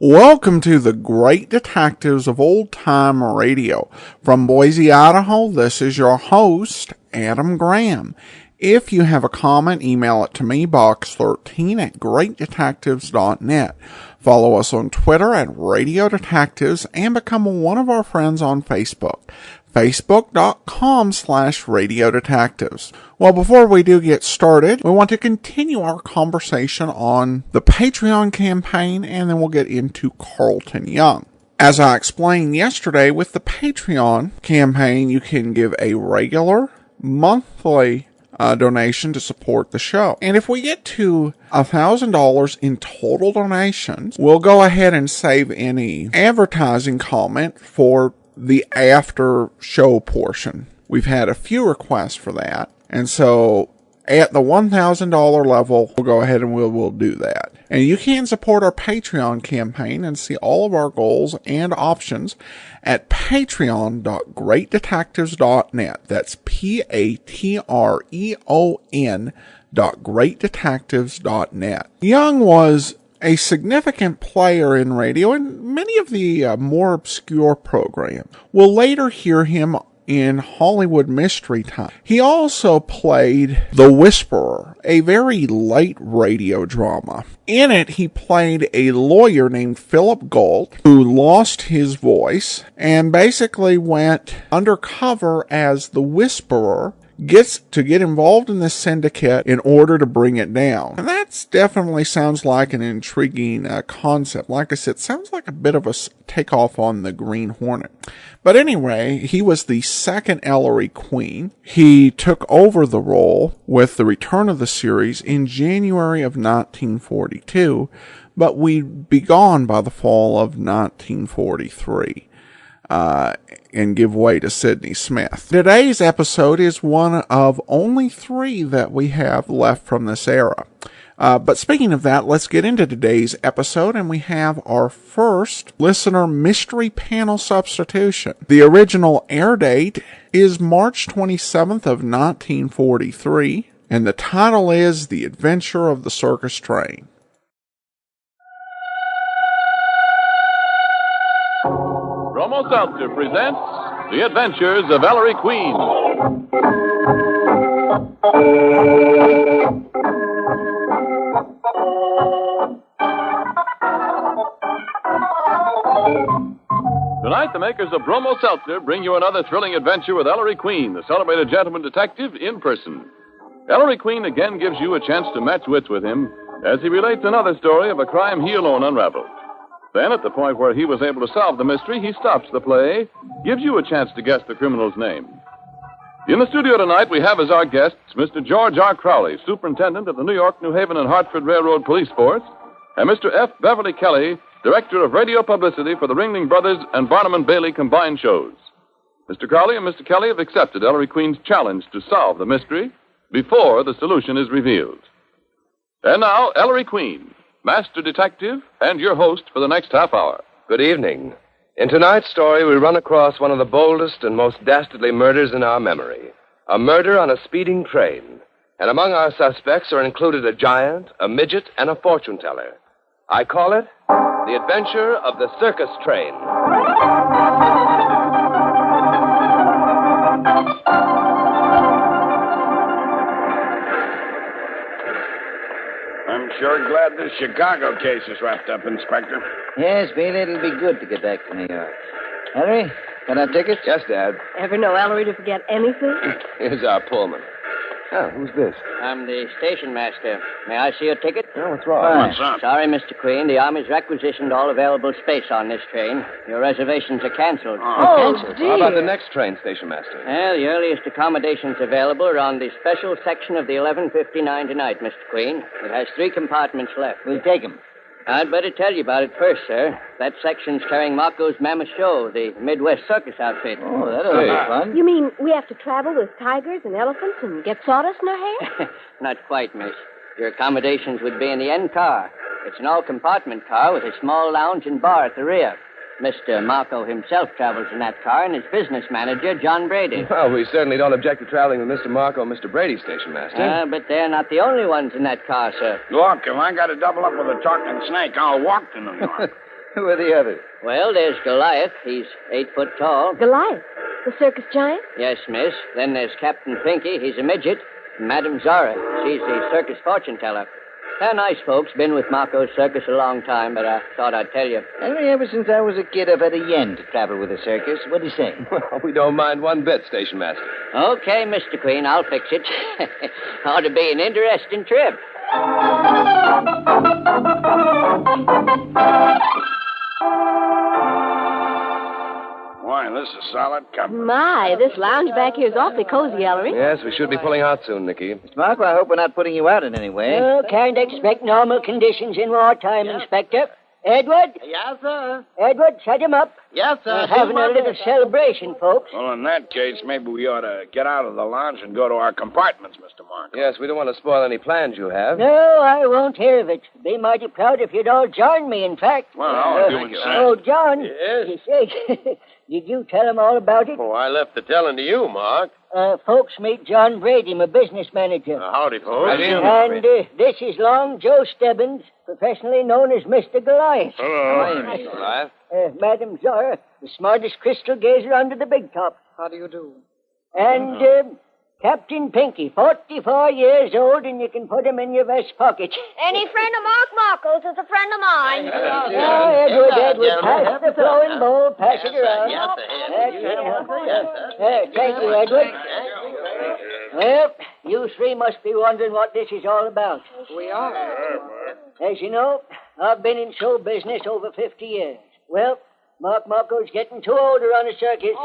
Welcome to the Great Detectives of Old Time Radio. From Boise, Idaho, this is your host, Adam Graham. If you have a comment, email it to me, box13@greatdetectives.net. Follow us on Twitter at Radio Detectives and become one of our friends on Facebook. Facebook.com/Radio Detectives. Well, before we do get started, we want to continue our conversation on the Patreon campaign, and then we'll get into Carlton Young. As I explained yesterday, with the Patreon campaign, you can give a regular, monthly donation to support the show. And if we get to $1,000 in total donations, we'll go ahead and save any advertising comment for the after show portion. We've had a few requests for that. And so at the $1,000 level, we'll go ahead and we'll do that. And you can support our Patreon campaign and see all of our goals and options at patreon.greatdetectives.net. That's patreon.greatdetectives.net. Young was a significant player in radio and many of the more obscure programs. We'll later hear him in Hollywood Mystery Time. He also played The Whisperer, a very late radio drama. In it, he played a lawyer named Philip Galt who lost his voice and basically went undercover as The Whisperer, gets to get involved in this syndicate in order to bring it down. And that definitely sounds like an intriguing concept. Like I said, sounds like a bit of a takeoff on the Green Hornet. But anyway, he was the second Ellery Queen. He took over the role with the return of the series in January of 1942, but we'd be gone by the fall of 1943. And give way to Sidney Smith. Today's episode is one of only 3 that we have left from this era. But speaking of that, let's get into today's episode, and we have our first listener mystery panel substitution. The original air date is March 27th of 1943, and the title is The Adventure of the Circus Train. Bromo Seltzer presents The Adventures of Ellery Queen. Tonight, the makers of Bromo Seltzer bring you another thrilling adventure with Ellery Queen, the celebrated gentleman detective, in person. Ellery Queen again gives you a chance to match wits with him as he relates another story of a crime he alone unraveled. Then, at the point where he was able to solve the mystery, he stops the play, gives you a chance to guess the criminal's name. In the studio tonight, we have as our guests Mr. George R. Crowley, Superintendent of the New York, New Haven, and Hartford Railroad Police Force, and Mr. F. Beverly Kelly, Director of Radio Publicity for the Ringling Brothers and Barnum and Bailey combined shows. Mr. Crowley and Mr. Kelly have accepted Ellery Queen's challenge to solve the mystery before the solution is revealed. And now, Ellery Queen, Master Detective, and your host for the next half hour. Good evening. In tonight's story, we run across one of the boldest and most dastardly murders in our memory. A murder on a speeding train. And among our suspects are included a giant, a midget, and a fortune teller. I call it The Adventure of the Circus Train. I'm sure glad this Chicago case is wrapped up, Inspector. Yes, Bailey, it'll be good to get back to New York. Ellery, got our tickets? Yes, Dad. Ever know Ellery to forget anything? Here's our Pullman. Oh, who's this? I'm the station master. May I see your ticket? Oh, what's wrong? What's up? Sorry, Mr. Queen. The Army's requisitioned all available space on this train. Your reservations are canceled. Oh, dear. How about the next train, Station Master? Well, the earliest accommodations available are on the special section of the 11:59 tonight, Mr. Queen. It has 3 compartments left. We'll take 'em. I'd better tell you about it first, sir. That section's carrying Marco's Mammoth Show, the Midwest Circus outfit. Oh, that'll be fun. You mean we have to travel with tigers and elephants and get sawdust in our hair? Not quite, miss. Your accommodations would be in the end car. It's an all-compartment car with a small lounge and bar at the rear. Mr. Marco himself travels in that car, and his business manager, John Brady. Well, we certainly don't object to traveling with Mr. Marco and Mr. Brady, Station Master. But they're not the only ones in that car, sir. Look, if I got to double up with a talking snake, I'll walk to New York. Who are the others? Well, there's Goliath. He's 8 foot tall. Goliath, the circus giant? Yes, miss. Then there's Captain Pinky. He's a midget. Madame Zara. She's the circus fortune teller. They're nice folks. Been with Marco's circus a long time, but I thought I'd tell you. Henry, ever since I was a kid, I've had a yen to travel with the circus. What do you say? Well, we don't mind one bit, station master. Okay, Mr. Queen, I'll fix it. Ought to be an interesting trip. Why, this is solid comfort. My, this lounge back here is awfully cozy, Ellery. Yes, we should be pulling out soon, Nicky. Mr. Marco, I hope we're not putting you out in any way. Oh, can't expect normal conditions in wartime, Inspector. Edward? Yes, sir. Edward, set him up. Yes, We're having a little celebration, folks. Well, in that case, maybe we ought to get out of the lounge and go to our compartments, Mr. Marco. Yes, we don't want to spoil any plans you have. No, I won't hear of it. Be mighty proud if you'd all join me, in fact. Well, I'll do it. Oh, John. Yes? You say, did you tell him all about it? Oh, I left the telling to you, Mark. Folks, meet John Brady, my business manager. Howdy, folks. And this is Long Joe Stebbins, professionally known as Mr. Goliath. Hello. Hi, Mr. Goliath. Madam Zara, the smartest crystal gazer under the big top. How do you do? And Captain Pinky, 44 years old, and you can put him in your vest pocket. Any friend of Mark Marco's is a friend of mine. Edward, pass the flowing bowl, pass it around. Thank you, Edward. Well, you three must be wondering what this is all about. We are. As you know, I've been in show business over 50 years. Well, Mark Marco's getting too old to run a circus.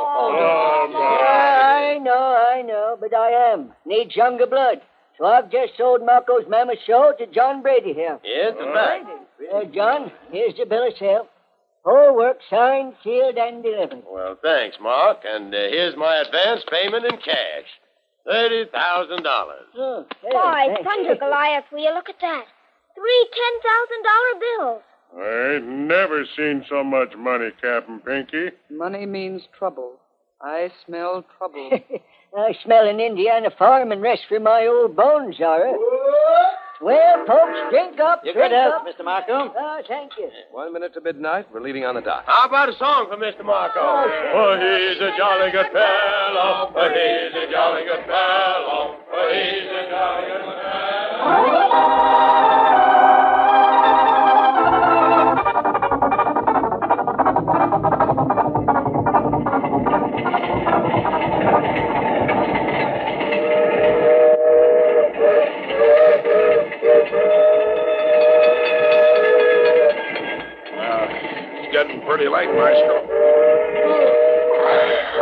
I know, but I am. Needs younger blood. So I've just sold Marco's mammoth show to John Brady here. Yes, that's right. John, here's the bill of sale. Whole work signed, sealed, and delivered. Well, thanks, Mark. And here's my advance payment in cash. $30,000. Oh, Boy, thunder, Goliath, will you look at that? 3 $10,000 bills. I ain't never seen so much money, Captain Pinky. Money means trouble. I smell trouble. I smell an Indiana farm and rest for my old bones, Zara. Well, folks, drink up. You drink good health, up. Mr. Marco. Thank you. 1 minute to midnight. We're leaving on the dot. How about a song for Mr. Marco? Oh, he's a jolly good fellow. Oh, he's a jolly good fellow. Oh, he's a jolly good fellow. Getting pretty late, Maestro.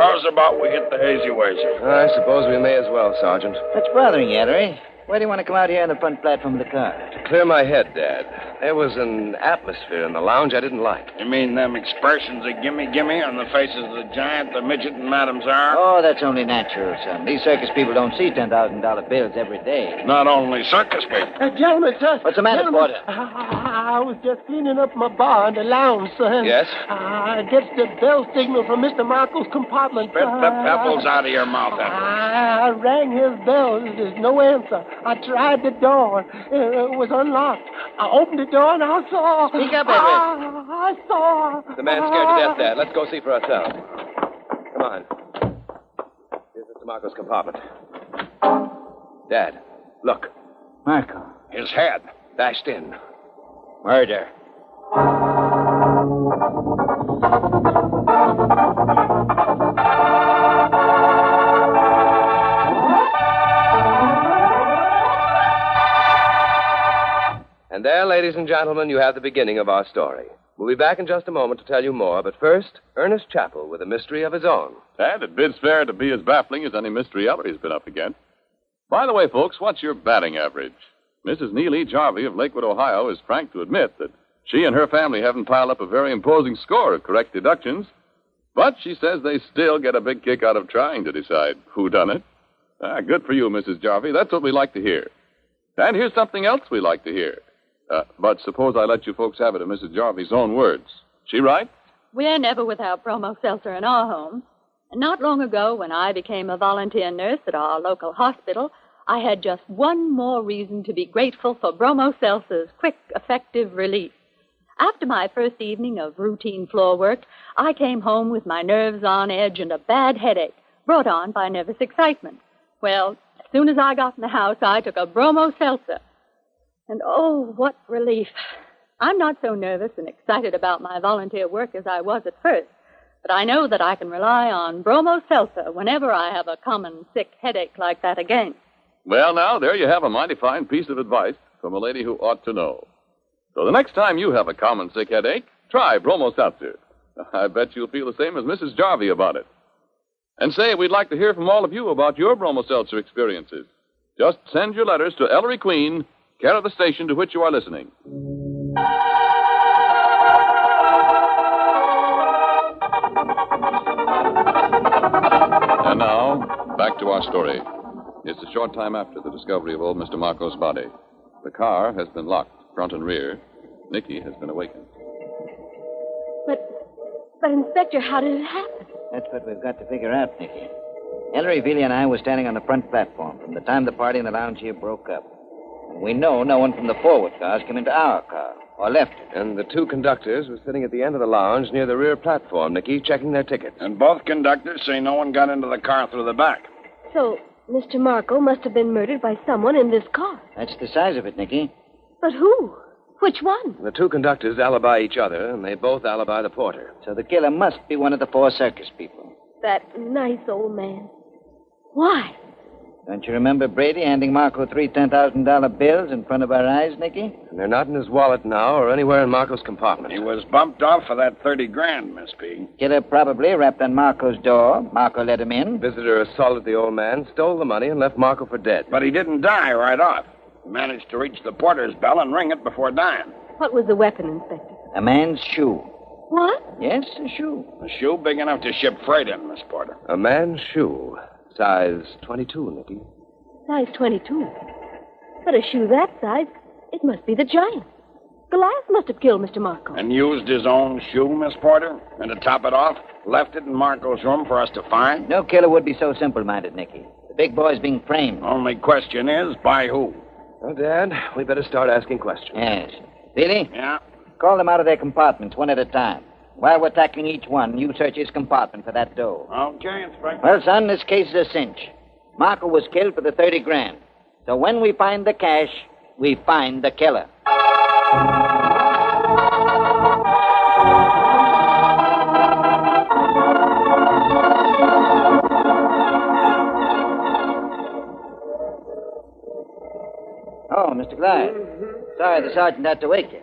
How's about we hit the hazy ways? I suppose we may as well, Sergeant. What's bothering you, Ellery? Why do you want to come out here on the front platform of the car? To clear my head, Dad. There was an atmosphere in the lounge I didn't like. You mean them expressions of gimme on the faces of the giant, the midget, and Madame Zara? Oh, that's only natural, son. These circus people don't see $10,000 bills every day. Not only circus people. Gentlemen, sir. What's the matter, Porter? I was just cleaning up my bar in the lounge, sir. Yes? I gets the bell signal from Mr. Marco's compartment. Spit the pebbles out of your mouth, Edward. I rang his bell. There's no answer. I tried the door. It was unlocked. I opened the door and I saw... Speak up, Edward. I saw... The man's scared to death, Dad. Let's go see for ourselves. Come on. Here's Mr. Marco's compartment. Dad, look. Marco. His head. Bashed in. Murder. And there, ladies and gentlemen, you have the beginning of our story. We'll be back in just a moment to tell you more, but first, Ernest Chappell with a mystery of his own. And it bids fair to be as baffling as any mystery Ellery's been up against. By the way, folks, what's your batting average? Mrs. Neil E. Jarvie of Lakewood, Ohio, is frank to admit that she and her family haven't piled up a very imposing score of correct deductions, but she says they still get a big kick out of trying to decide who done it. Good for you, Mrs. Jarvie. That's what we like to hear. And here's something else we like to hear. But suppose I let you folks have it in Mrs. Jarvie's own words. She right? We're never without Bromo Seltzer in our home. And not long ago, when I became a volunteer nurse at our local hospital, I had just one more reason to be grateful for Bromo Seltzer's quick, effective relief. After my first evening of routine floor work, I came home with my nerves on edge and a bad headache, brought on by nervous excitement. Well, as soon as I got in the house, I took a bromo seltzer. And oh, what relief. I'm not so nervous and excited about my volunteer work as I was at first, but I know that I can rely on bromo seltzer whenever I have a common sick headache like that again. Well, now, there you have a mighty fine piece of advice from a lady who ought to know. So the next time you have a common sick headache, try bromo seltzer. I bet you'll feel the same as Mrs. Jarvie about it. And say, we'd like to hear from all of you about your bromo seltzer experiences. Just send your letters to Ellery Queen, care of the station to which you are listening. And now, back to our story. It's a short time after the discovery of old Mr. Marco's body. The car has been locked, front and rear. Nicky has been awakened. But, Inspector, how did it happen? That's what we've got to figure out, Nicky. Ellery, Veely, and I were standing on the front platform from the time the party in the lounge here broke up. And we know no one from the forward cars came into our car or left it. And the two conductors were sitting at the end of the lounge near the rear platform, Nicky, checking their tickets. And both conductors say no one got into the car through the back. So, Mr. Marco must have been murdered by someone in this car. That's the size of it, Nicky. But who? Which one? The two conductors alibi each other, and they both alibi the porter. So the killer must be one of the four circus people. That nice old man. Why? Don't you remember Brady handing Marco three $10,000 bills in front of our eyes, Nicky? And they're not in his wallet now or anywhere in Marco's compartment. He was bumped off for that $30,000, Miss P. Killer probably rapped on Marco's door. Marco let him in. Visitor assaulted the old man, stole the money, and left Marco for dead. But he didn't die right off. He managed to reach the porter's bell and ring it before dying. What was the weapon, Inspector? A man's shoe. What? Yes, a shoe. A shoe big enough to ship freight in, Miss Porter. A man's shoe. Size 22, Nicky. Size 22. But a shoe that size, it must be the giant. Goliath must have killed Mr. Marco. And used his own shoe, Miss Porter? And to top it off, left it in Marco's room for us to find? No killer would be so simple-minded, Nicky. The big boy's being framed. Only question is, by who? Well, Dad, we better start asking questions. Yes. Billy? Yeah? Call them out of their compartments one at a time. While we're tackling each one, you search his compartment for that dough. Okay, Inspector. Well, son, this case is a cinch. Marco was killed for the $30,000. So when we find the cash, we find the killer. Oh, Mr. Clyde. Sorry the sergeant had to wake you.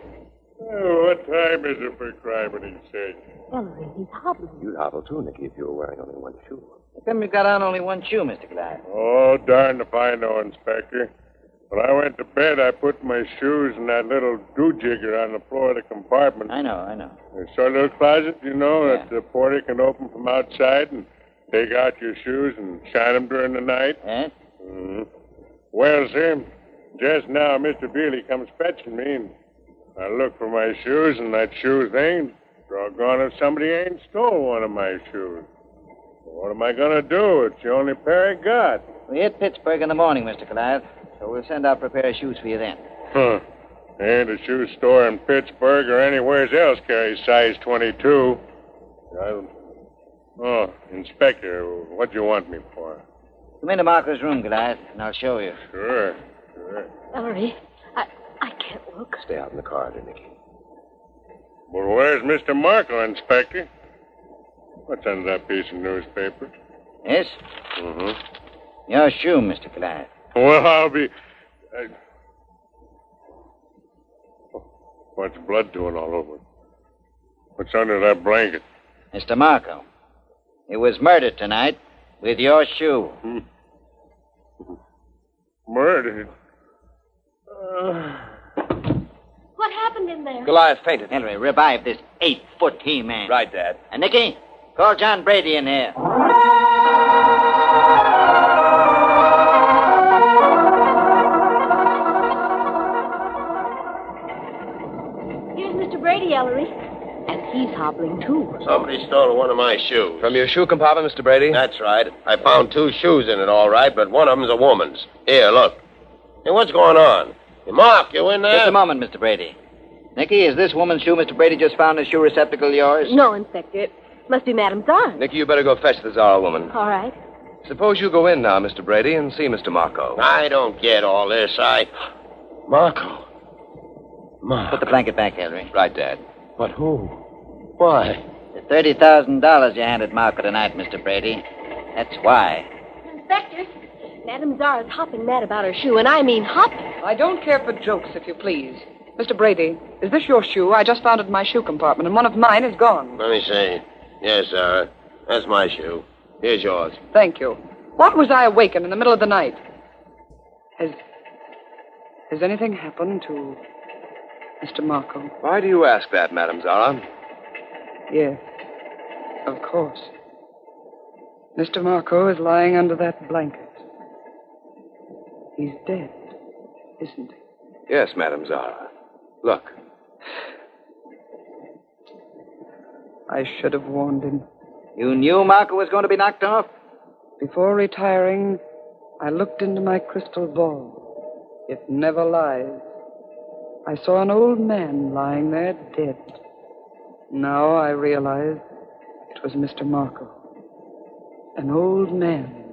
Oh, what time is it for crime and search? Ellery, he's hobbling. You'd hobble too, Nicky, if you were wearing only one shoe. How come you got on only one shoe, Mr. Clyde? Oh, darn if I know, Inspector. When I went to bed, I put my shoes in that little do-jigger on the floor of the compartment. I know. There's a little closet, that the porter can open from outside and take out your shoes and shine them during the night. Yes? Mm-hmm. Well, sir, just now Mr. Bealey comes fetching me, and I look for my shoes, and that shoes ain't. Doggone if somebody ain't stole one of my shoes. What am I going to do? It's the only pair I got. We hit Pittsburgh in the morning, Mr. Clyde. So we'll send out for a pair of shoes for you then. Huh. Ain't a shoe store in Pittsburgh or anywhere else carries size 22. Oh, Inspector, what do you want me for? Come into Marco's room, Goliath, and I'll show you. Sure. Ellery, I can't look. Stay out in the corridor, Nicky. Well, where's Mr. Marco, Inspector? What's under that piece of newspaper? Yes? Mm-hmm. Your shoe, Mr. Clyde. Well, I'll be... What's blood doing all over? What's under that blanket? Mr. Marco, he was murdered tonight with your shoe. Murdered? What happened in there? Goliath fainted. Ellery, revive this 8-foot he-man. Right, Dad. And Nicky, call John Brady in here. Here's Mr. Brady, Ellery. And he's hobbling, too. Somebody stole one of my shoes. From your shoe compartment, Mr. Brady? That's right. I found 2 shoes in it, all right, but one of them's a woman's. Here, look. Hey, what's going on? Hey, Mark, you in there? Just a moment, Mr. Brady. Nicky, is this woman's shoe Mr. Brady just found in the shoe receptacle yours? No, Inspector. It must be Madame Zara's. Nicky, you better go fetch the Zara woman. All right. Suppose you go in now, Mr. Brady, and see Mr. Marco. I don't get all this. Marco. Put the blanket back, Ellery. Right, Dad. But who? Why? The $30,000 you handed Marco tonight, Mr. Brady. That's why. Inspector, Madame Zara's hopping mad about her shoe, and I mean hopping. I don't care for jokes, if you please. Mr. Brady, is this your shoe? I just found it in my shoe compartment, and one of mine is gone. Let me see. Yes, Zara. That's my shoe. Here's yours. Thank you. What was I awakened in the middle of the night? Has anything happened to Mr. Marco? Why do you ask that, Madame Zara? Yes, of course. Mr. Marco is lying under that blanket. He's dead, isn't he? Yes, Madame Zara. Look. I should have warned him. You knew Marco was going to be knocked off? Before retiring, I looked into my crystal ball. It never lies. I saw an old man lying there dead. Now I realize it was Mr. Marco. An old man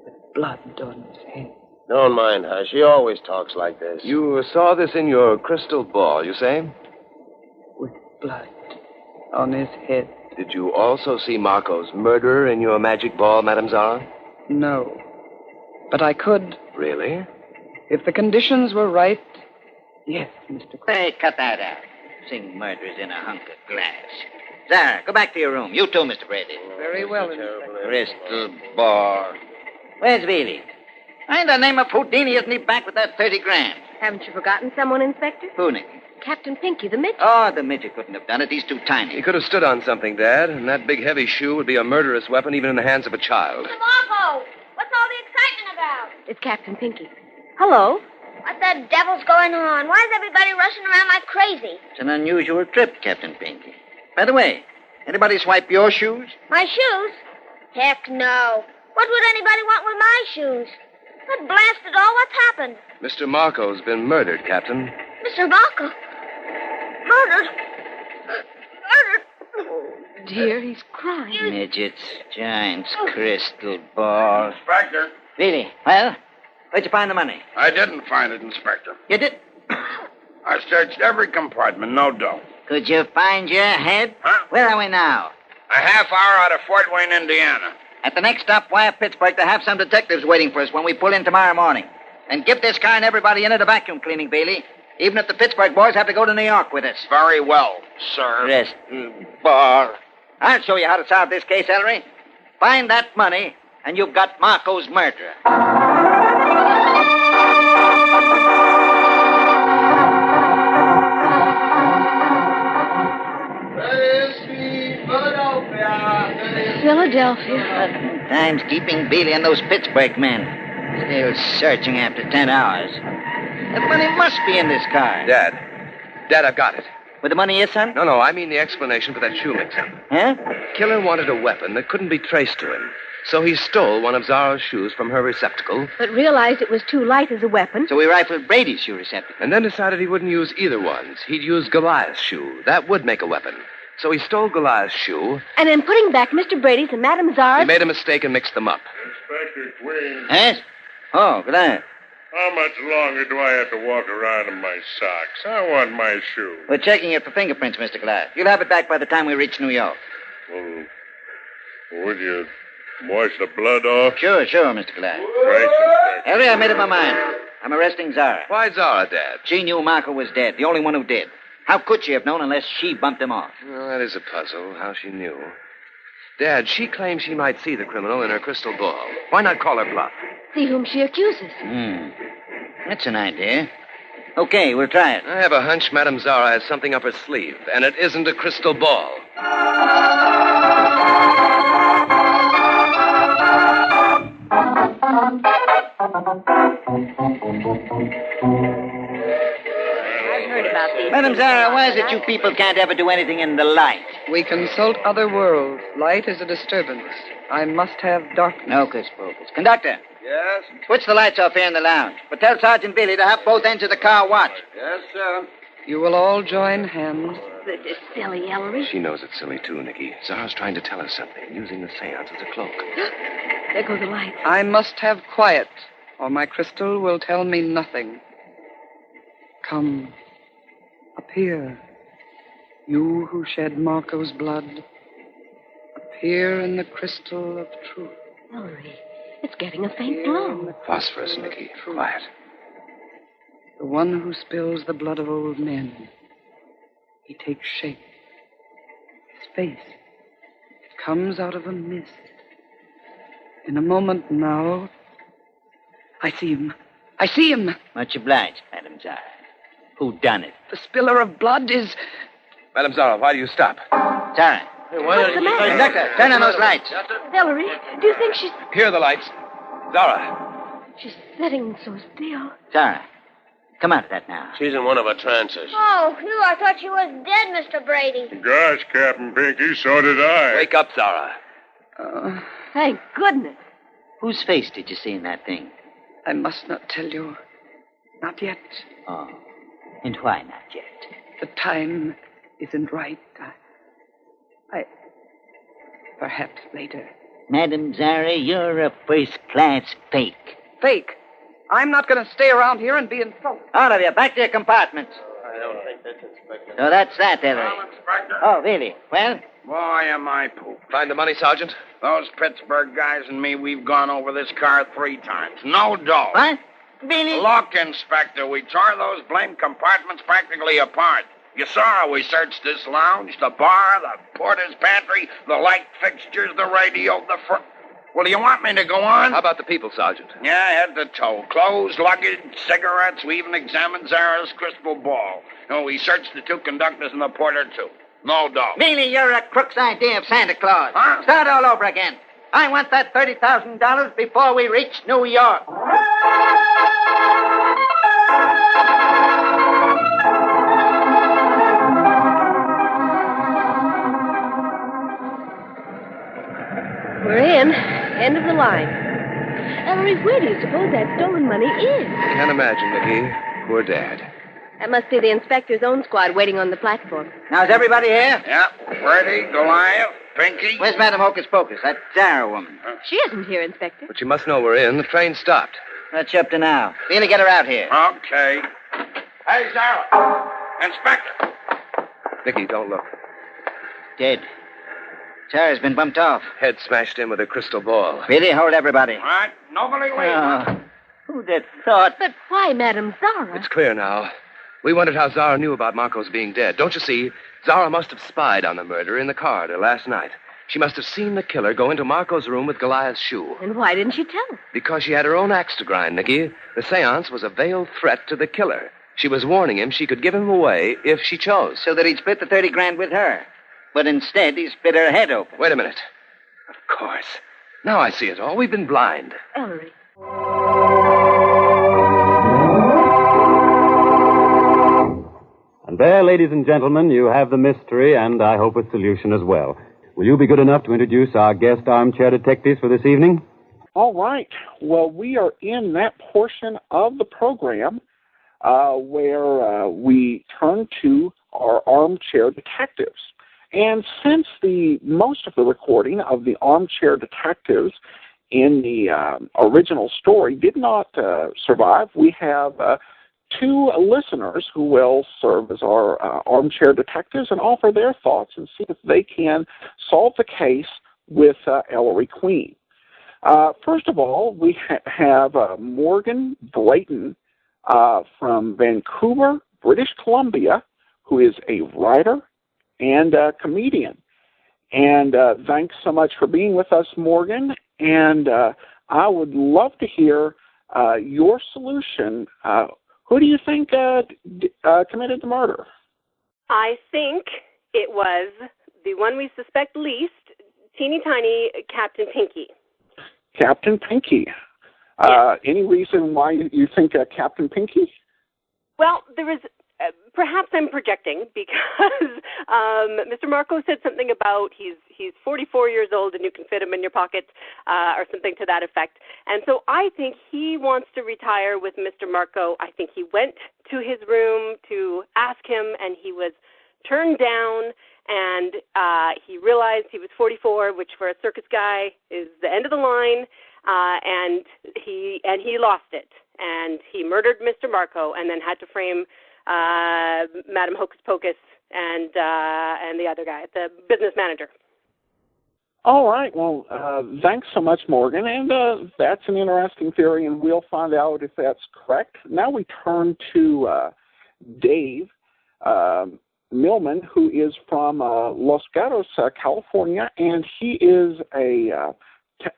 with blood on his head. Don't mind her. She always talks like this. You saw this in your crystal ball, you say? With blood on his head. Did you also see Marco's murderer in your magic ball, Madame Zara? No. But I could. Really? If the conditions were right, yes, Mr. Hey, cut that out. Seeing murderers in a hunk of glass. Zara, go back to your room. You too, Mr. Brady. Very well, Inspector. Crystal ball. Where's Veely? In the name of Houdini, isn't he back with that 30 grand? Haven't you forgotten someone, Inspector? Who, Nicky? Captain Pinky, the midget. Oh, the midget couldn't have done it. He's too tiny. He could have stood on something, Dad, and that big heavy shoe would be a murderous weapon even in the hands of a child. Mr. Marco, what's all the excitement about? It's Captain Pinky. Hello. What the devil's going on? Why is everybody rushing around like crazy? It's an unusual trip, Captain Pinky. By the way, anybody swipe your shoes? My shoes? Heck no. What would anybody want with my shoes? But blast it all, what's happened? Mr. Marco's been murdered, Captain. Mr. Marco? Murdered? Oh, dear, he's crying. Midgets, giants, crystal ball. Inspector. Really? Well, where'd you find the money? I didn't find it, Inspector. You did? I searched every compartment, no dough. Could you find your head? Huh? Where are we now? A half hour out of Fort Wayne, Indiana. At the next stop, wire Pittsburgh to have some detectives waiting for us when we pull in tomorrow morning. And give this car and everybody in it a vacuum cleaning, Bailey. Even if the Pittsburgh boys have to go to New York with us. Very well, sir. Crystal ball. I'll show you how to solve this case, Ellery. Find that money, and you've got Marco's murderer. Philadelphia. Time's keeping Bailey and those Pittsburgh men. Still searching after 10 hours. The money must be in this car. Dad, I've got it. Where the money is, son? No, I mean the explanation for that shoe mix-up. Huh? Killer wanted a weapon that couldn't be traced to him. So he stole one of Zara's shoes from her receptacle. But realized it was too light as a weapon. So he rifled Brady's shoe receptacle. And then decided he wouldn't use either one's. He'd use Goliath's shoe. That would make a weapon. So he stole Goliath's shoe. And in putting back Mr. Brady's and Madame Zara's... He made a mistake and mixed them up. Inspector Queen. Yes? Oh, good night. How much longer do I have to walk around in my socks? I want my shoe. We're checking it for fingerprints, Mr. Glass. You'll have it back by the time we reach New York. Well, would you wash the blood off? Sure, Mr. Glass. Thanks, Inspector. Ellery, I made up my mind. I'm arresting Zara. Why Zara, Dad? She knew Marco was dead, the only one who did. How could she have known unless she bumped him off? Well, that is a puzzle, how she knew. Dad, she claims she might see the criminal in her crystal ball. Why not call her bluff? See whom she accuses. That's an idea. Okay, we'll try it. I have a hunch Madame Zara has something up her sleeve, and it isn't a crystal ball. I've heard about these. Madame Zara, why is it you people can't ever do anything in the light? We consult other worlds. Light is a disturbance. I must have darkness. Hocus pocus. Conductor, Yes? switch the lights off here in the lounge. But tell Sergeant Billy to have both ends of the car watched. Yes, sir. You will all join hands. This is silly, Ellery. She knows it's silly, too, Nicky. Zara's trying to tell us something, using the seance as a cloak. There go the lights. I must have quiet, or my crystal will tell me nothing. Come, appear. You who shed Marco's blood, appear in the crystal of truth. Ellery, it's getting a faint glow. Phosphorus, Nicky. Quiet. The one who spills the blood of old men. He takes shape. His face comes out of a mist. In a moment now, I see him. I see him. Much obliged, Madam Zara. Who done it? The spiller of blood is... Madam Zara, why do you stop? Zara. What's the matter? Conductor, turn on those lights. Ellery, do you think she's... Here are the lights. Zara. She's sitting so still. Zara, come out of that now. She's in one of her trances. Oh, Hugh, I thought she was dead, Mr. Brady. Gosh, Captain Pinky, so did I. Wake up, Zara. Thank goodness. Whose face did you see in that thing? I must not tell you. Not yet. Oh, and why not yet? The time isn't right. I... Perhaps later. Madam Zara, you're a first-class fake. Fake. I'm not going to stay around here and be insulted. All of you, back to your compartments. I don't think that's Inspector. So that's that, Ellery. Inspector. Oh, really? Well? Boy, am I pooped. Find the money, Sergeant? Those Pittsburgh guys and me, we've gone over this car 3 times. No dough. What? Really? Look, Inspector, we tore those blamed compartments practically apart. You saw we searched this lounge, the bar, the porter's pantry, the light fixtures, the radio, the Well, do you want me to go on? How about the people, Sergeant? Yeah, head to toe. Clothes, luggage, cigarettes. We even examined Zara's crystal ball. And we searched the 2 conductors and the porter, too. No dough. Really, you're a crook's idea of Santa Claus. Huh? Start all over again. I want that $30,000 before we reach New York. We're in. End of the line. Ellery, where do you suppose that stolen money is? Can't imagine, Nicky. Poor Dad. That must be the inspector's own squad waiting on the platform. Now, is everybody here? Yeah. Freddie, Goliath, Pinky. Where's Madam Hocus Pocus, that Zara woman? She isn't here, Inspector. But you must know we're in. The train stopped. What's you up to now? Really get her out here. Okay. Hey, Zara. Inspector. Nicky, don't look. Dead. Zara's been bumped off. Head smashed in with a crystal ball. Really, hold everybody. All right. Nobody leave. Oh, who'd have thought? But why, Madam Zara? It's clear now. We wondered how Zara knew about Marco's being dead. Don't you see? Zara must have spied on the murderer in the corridor last night. She must have seen the killer go into Marco's room with Goliath's shoe. And why didn't she tell us? Because she had her own axe to grind, Nicky. The seance was a veiled threat to the killer. She was warning him she could give him away if she chose. So that he'd split the 30 grand with her. But instead, he split her head open. Wait a minute. Of course. Now I see it all. We've been blind. Ellery. And there, ladies and gentlemen, you have the mystery and, I hope, a solution as well. Will you be good enough to introduce our guest armchair detectives for this evening? All right. Well, we are in that portion of the program where we turn to our armchair detectives. And since most of the recording of the armchair detectives in the original story did not survive, we have 2 listeners who will serve as our armchair detectives and offer their thoughts and see if they can solve the case with Ellery Queen. First of all, we have Morgan Brayton from Vancouver, British Columbia, who is a writer and a comedian. And thanks so much for being with us, Morgan. And I would love to hear your solution. Who do you think committed the murder? I think it was the one we suspect least, teeny tiny Captain Pinky. Captain Pinky. Yes. Any reason why you think Captain Pinky? Well, there was perhaps I'm projecting because Mr. Marco said something about he's 44 years old and you can fit him in your pocket or something to that effect. And so I think he wants to retire with Mr. Marco. I think he went to his room to ask him, and he was turned down, and he realized he was 44, which for a circus guy is the end of the line, and he lost it. And he murdered Mr. Marco and then had to frame Madam Hocus Pocus and the other guy, the business manager. All right. Well, thanks so much, Morgan. And that's an interesting theory, and we'll find out if that's correct. Now we turn to Dave Millman, who is from Los Gatos, California, and he is a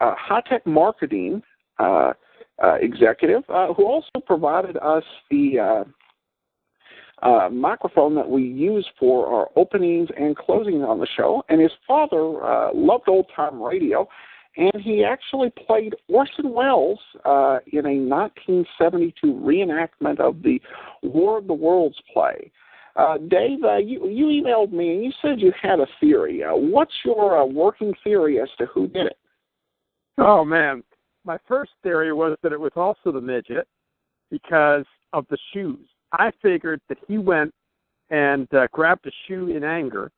high-tech marketing executive who also provided us the microphone that we use for our openings and closings on the show. And his father loved old-time radio, and he actually played Orson Welles in a 1972 reenactment of the War of the Worlds play. Dave, you emailed me, and you said you had a theory. What's your working theory as to who did it? Oh, man. My first theory was that it was also the midget because of the shoes. I figured that he went and grabbed a shoe in anger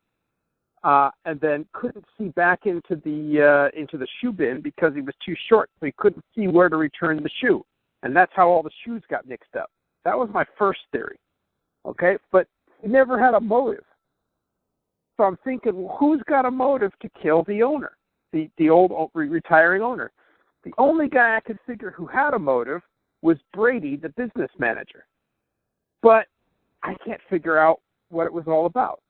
and then couldn't see back into the shoe bin because he was too short, so he couldn't see where to return the shoe. And that's how all the shoes got mixed up. That was my first theory. Okay? But he never had a motive. So I'm thinking, well, who's got a motive to kill the owner, the old retiring owner? The only guy I could figure who had a motive was Brady, the business manager. But I can't figure out what it was all about.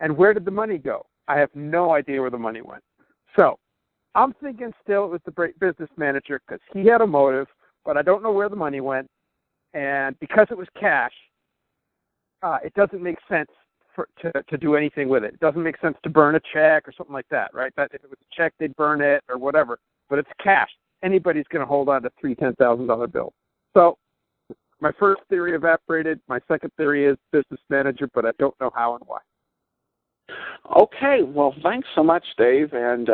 And where did the money go? I have no idea where the money went. So I'm thinking still it was the business manager because he had a motive, but I don't know where the money went. And because it was cash, it doesn't make sense to do anything with it. It doesn't make sense to burn a check or something like that, right? That if it was a check, they'd burn it or whatever. But it's cash. Anybody's going to hold on to three $10,000 bills. So my first theory evaporated. My second theory is business manager, but I don't know how and why. Okay, well, thanks so much, Dave. And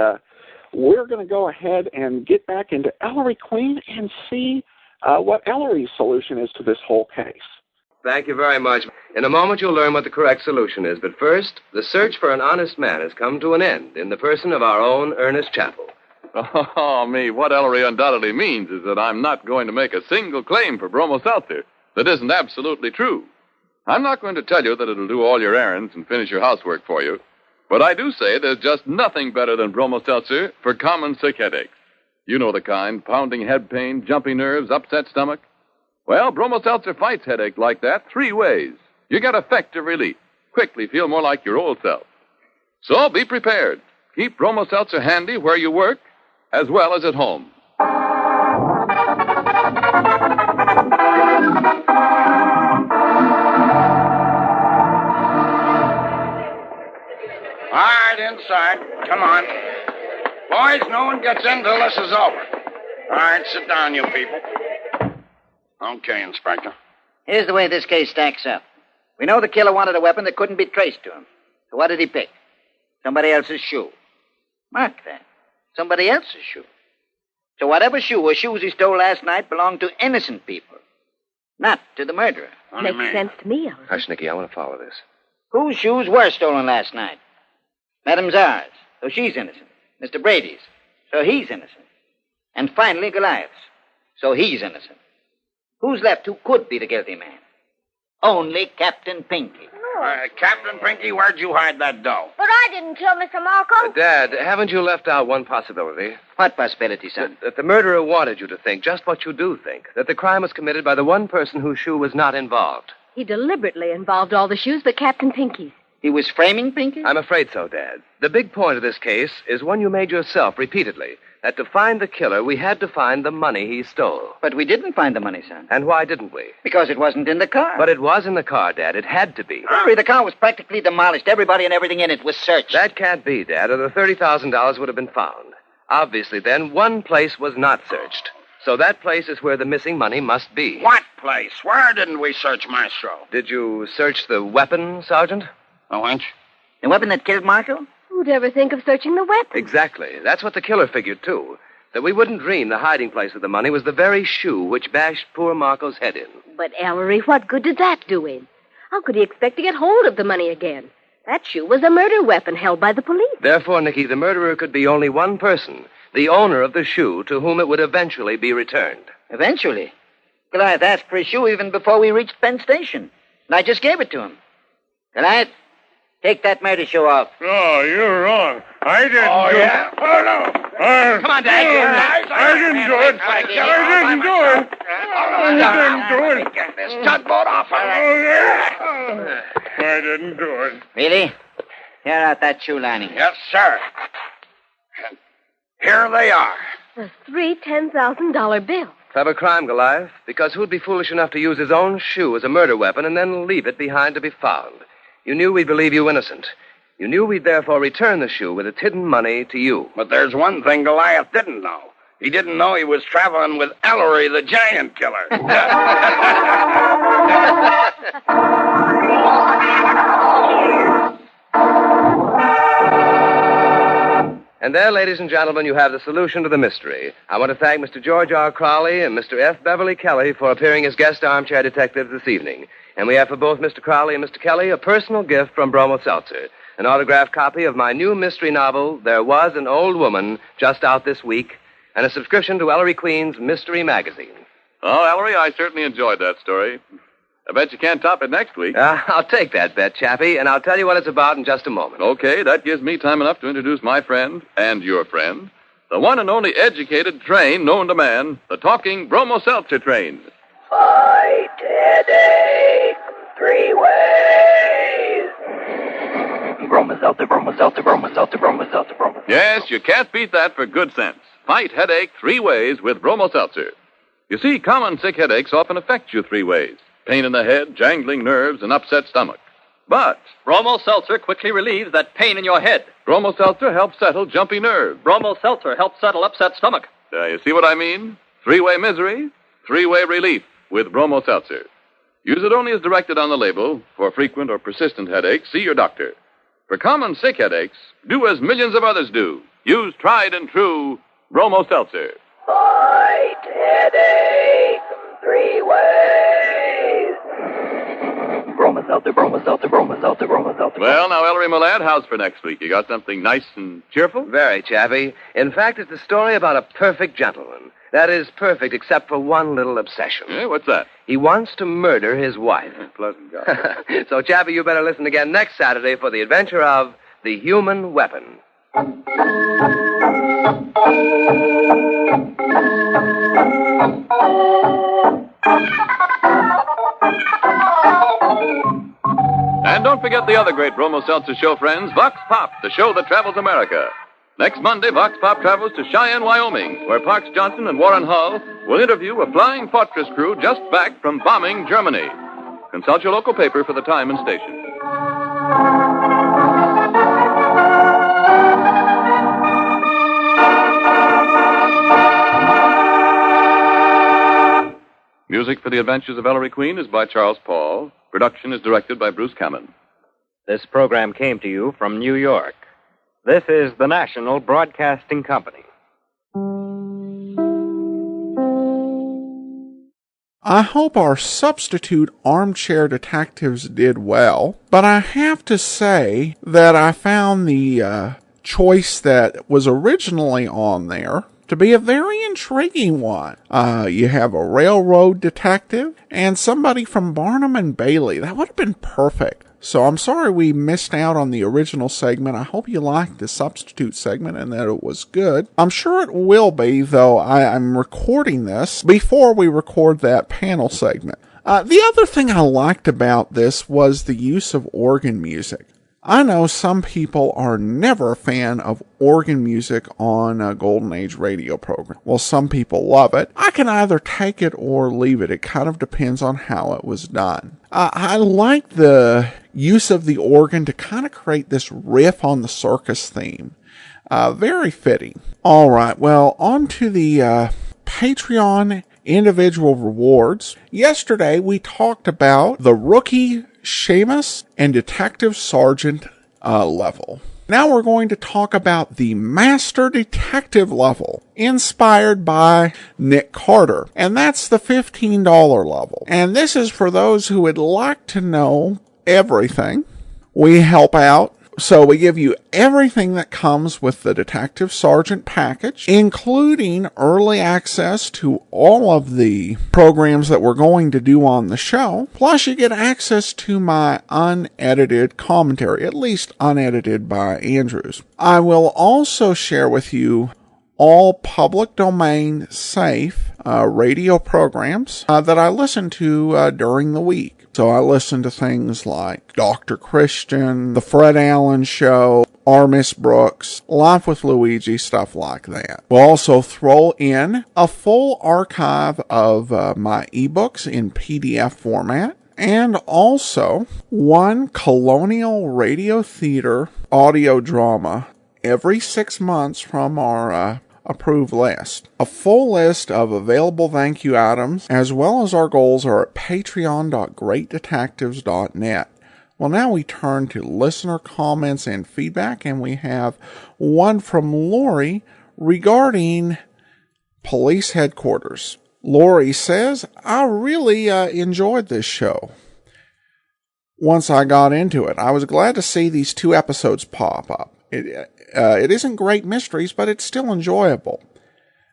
we're going to go ahead and get back into Ellery Queen and see what Ellery's solution is to this whole case. Thank you very much. In a moment, you'll learn what the correct solution is. But first, the search for an honest man has come to an end in the person of our own Ernest Chappell. Oh, me, what Ellery undoubtedly means is that I'm not going to make a single claim for Bromo Seltzer that isn't absolutely true. I'm not going to tell you that it'll do all your errands and finish your housework for you, but I do say there's just nothing better than Bromo Seltzer for common sick headaches. You know the kind, pounding head pain, jumpy nerves, upset stomach. Well, Bromo Seltzer fights headache like that 3 ways. You get effective relief. Quickly feel more like your old self. So be prepared. Keep Bromo Seltzer handy where you work as well as at home. All right, inside. Come on. Boys, no one gets in till this is over. All right, sit down, you people. Okay, Inspector. Here's the way this case stacks up. We know the killer wanted a weapon that couldn't be traced to him. So what did he pick? Somebody else's shoe. Mark that. Somebody else's shoe. So whatever shoe or shoes he stole last night belonged to innocent people, not to the murderer. Makes sense to me, Ellery. Hush, Nicky, I want to follow this. Whose shoes were stolen last night? Madame Czar's, so she's innocent. Mr. Brady's, so he's innocent. And finally, Goliath's, so he's innocent. Who's left who could be the guilty man? Only Captain Pinky. Captain Pinky, where'd you hide that dough? But I didn't kill Mr. Marco. Dad, haven't you left out one possibility? What possibility, son? That the murderer wanted you to think just what you do think. That the crime was committed by the one person whose shoe was not involved. He deliberately involved all the shoes but Captain Pinky's. He was framing Pinky? I'm afraid so, Dad. The big point of this case is one you made yourself repeatedly. That to find the killer, we had to find the money he stole. But we didn't find the money, son. And why didn't we? Because it wasn't in the car. But it was in the car, Dad. It had to be. Hurry, the car was practically demolished. Everybody and everything in it was searched. That can't be, Dad, or the $30,000 would have been found. Obviously, then, one place was not searched. So that place is where the missing money must be. What place? Where didn't we search, Maestro? Did you search the weapon, Sergeant? A wench? The weapon that killed Marco? Who'd ever think of searching the weapon? Exactly. That's what the killer figured, too. That we wouldn't dream the hiding place of the money was the very shoe which bashed poor Marco's head in. But, Ellery, what good did that do him? How could he expect to get hold of the money again? That shoe was a murder weapon held by the police. Therefore, Nicky, the murderer could be only one person, the owner of the shoe to whom it would eventually be returned. Eventually? Goliath asked for his shoe even before we reached Penn Station. And I just gave it to him. Goliath, take that murder shoe off. Oh, you're wrong. I didn't do yeah? it. Oh, no. Come on, Dad. I didn't do it. I didn't do it. I didn't do it. Get this tugboat off of Oh, I didn't do it. Really? Tear out that shoe lining. Yes, sir. And here they are. The three $10,000 bills. Clever crime, Goliath, because who'd be foolish enough to use his own shoe as a murder weapon and then leave it behind to be found? You knew we'd believe you innocent. You knew we'd therefore return the shoe with its hidden money to you. But there's one thing Goliath didn't know. He didn't know he was traveling with Ellery, the giant killer. And there, ladies and gentlemen, you have the solution to the mystery. I want to thank Mr. George R. Crowley and Mr. F. Beverly Kelly for appearing as guest armchair detectives this evening. And we have for both Mr. Crowley and Mr. Kelly a personal gift from Bromo Seltzer, an autographed copy of my new mystery novel, There Was an Old Woman, just out this week, and a subscription to Ellery Queen's Mystery Magazine. Oh, Ellery, I certainly enjoyed that story. I bet you can't top it next week. I'll take that bet, Chappie, and I'll tell you what it's about in just a moment. Okay, that gives me time enough to introduce my friend, and your friend, the one and only educated train known to man, the talking Bromo Seltzer train. Fight headache 3 ways. Bromo Seltzer, Bromo Seltzer, Bromo Seltzer, Bromo Seltzer, Bromo. Yes, you can't beat that for good sense. Fight headache 3 ways with Bromo Seltzer. You see, common sick headaches often affect you 3 ways. Pain in the head, jangling nerves, and upset stomach. But Bromo Seltzer quickly relieves that pain in your head. Bromo Seltzer helps settle jumpy nerves. Bromo Seltzer helps settle upset stomach. You see what I mean? 3-way misery, 3-way relief with Bromo Seltzer. Use it only as directed on the label. For frequent or persistent headaches, see your doctor. For common sick headaches, do as millions of others do. Use tried and true Bromo Seltzer. Fight headache 3 ways. Bromo Seltzer, Bromo Seltzer, Bromo Seltzer, Bromo Seltzer. Well, now, Ellery, my lad, how's for next week? You got something nice and cheerful? Very, Chappie. In fact, it's a story about a perfect gentleman. That is, perfect except for one little obsession. Yeah, what's that? He wants to murder his wife. Pleasant guy. So, Chappie, you better listen again next Saturday for the adventure of The Human Weapon. And don't forget the other great Bromo Seltzer show, friends, Vox Pop, the show that travels America. Next Monday, Vox Pop travels to Cheyenne, Wyoming, where Parks Johnson and Warren Hull will interview a flying fortress crew just back from bombing Germany. Consult your local paper for the time and station. Music for The Adventures of Ellery Queen is by Charles Paul. Production is directed by Bruce Cameron. This program came to you from New York. This is the National Broadcasting Company. I hope our substitute armchair detectives did well, but I have to say that I found the choice that was originally on there to be a very intriguing one. You have a railroad detective and somebody from Barnum and Bailey. That would have been perfect. So I'm sorry we missed out on the original segment. I hope you liked the substitute segment and that it was good. I'm sure it will be, though I'm recording this before we record that panel segment. The other thing I liked about this was the use of organ music. I know some people are never a fan of organ music on a Golden Age radio program. Well, some people love it. I can either take it or leave it. It kind of depends on how it was done. I like the use of the organ to kind of create this riff on the circus theme. Very fitting. All right, well, on to the Patreon individual rewards. Yesterday, we talked about the Rookie, Seamus, and Detective Sergeant level. Now we're going to talk about the Master Detective level, inspired by Nick Carter, and that's the $15 level. And this is for those who would like to know everything. We help out. So we give you everything that comes with the Detective Sergeant package, including early access to all of the programs that we're going to do on the show. Plus you get access to my unedited commentary, at least unedited by Andrews. I will also share with you all public domain safe radio programs that I listen to during the week. So I listen to things like Dr. Christian, The Fred Allen Show, R. Miss Brooks, Life with Luigi, stuff like that. We'll also throw in a full archive of my ebooks in PDF format, and also one Colonial Radio Theater audio drama every 6 months from our approved list. A full list of available thank you items, as well as our goals, are at patreon.greatdetectives.net. Well, now we turn to listener comments and feedback, and we have one from Lori regarding police headquarters. Lori says, I really enjoyed this show. Once I got into it, I was glad to see these 2 episodes pop up. It isn't great mysteries, but it's still enjoyable.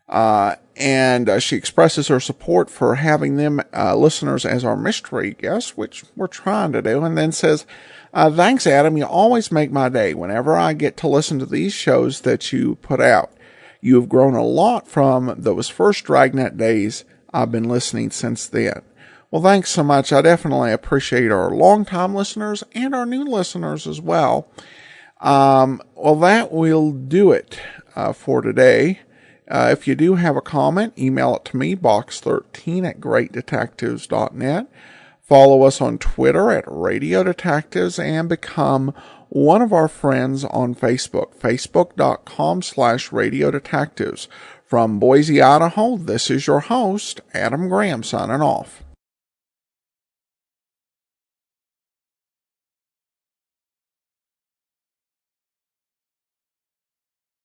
And she expresses her support for having them listeners as our mystery guests, which we're trying to do, and then says, thanks, Adam. You always make my day whenever I get to listen to these shows that you put out. You have grown a lot from those first Dragnet days. I've been listening since then. Well, thanks so much. I definitely appreciate our longtime listeners and our new listeners as well. Well, that will do it for today. If you do have a comment, email it to me, box13@greatdetectives.net. Follow us on Twitter at Radio Detectives, and become one of our friends on Facebook, facebook.com/Radio Detectives. From Boise, Idaho, this is your host, Adam Graham, signing off.